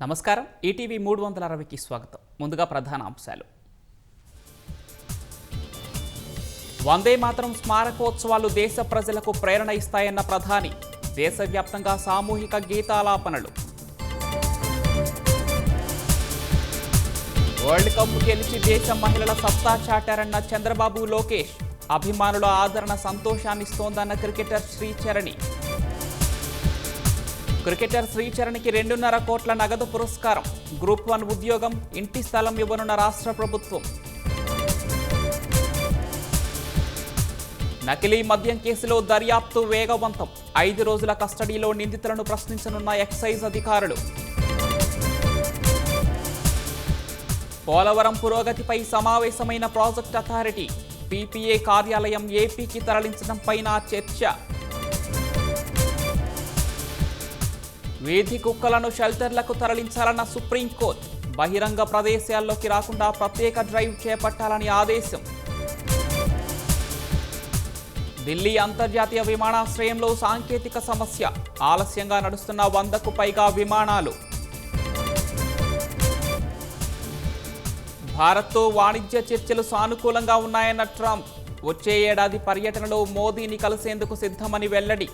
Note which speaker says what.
Speaker 1: నమస్కారం. ఈటీవీ 360కి స్వాగతం. ముందుగా ప్రధాన అంశాలు. వందే మాతరం స్మారకోత్సవాలు దేశ ప్రజలకు ప్రేరణ ఇస్తాయన్న ప్రధాని. దేశవ్యాప్తంగా సామూహిక గీతాలాపనలు. వరల్డ్ కప్ గెలిచి దేశ మహిళల సత్తా చాటారన్న చంద్రబాబు, లోకేష్. అభిమానుల ఆదరణ సంతోషాన్నిస్తోందన్న క్రికెటర్ శ్రీచరణి. క్రికెటర్ శ్రీచరణికి 2.5 కోట్ల నగదు పురస్కారం. గ్రూప్ 1 ఉద్యోగం, ఇంటి స్థలం ఇవ్వనున్న రాష్ట్ర ప్రభుత్వం. నకిలీ మద్యం కేసులో దర్యాప్తు వేగవంతం. 5 రోజుల కస్టడీలో నిందితులను ప్రశ్నించనున్న ఎక్సైజ్ అధికారులు. పోలవరం పురోగతిపై సమావేశమైన ప్రాజెక్ట్ అథారిటీ. పీపీఏ కార్యాలయం ఏపీకి తరలించడంపైన చర్చ. వీధి కుక్కలను షెల్టర్లకు తరలించాలన్న సుప్రీంకోర్టు. బహిరంగ ప్రదేశాల్లోకి రాకుండా ప్రత్యేక డ్రైవ్ చేపట్టాలని ఆదేశం. ఢిల్లీ అంతర్జాతీయ విమానాశ్రయంలో సాంకేతిక సమస్య. ఆలస్యంగా నడుస్తున్న 100కు పైగా విమానాలు. భారత్తో వాణిజ్య చర్చలు సానుకూలంగా ఉన్నాయన్న ట్రంప్. వచ్చే ఏడాది పర్యటనలో మోదీని కలిసేందుకు సిద్ధమని వెల్లడి.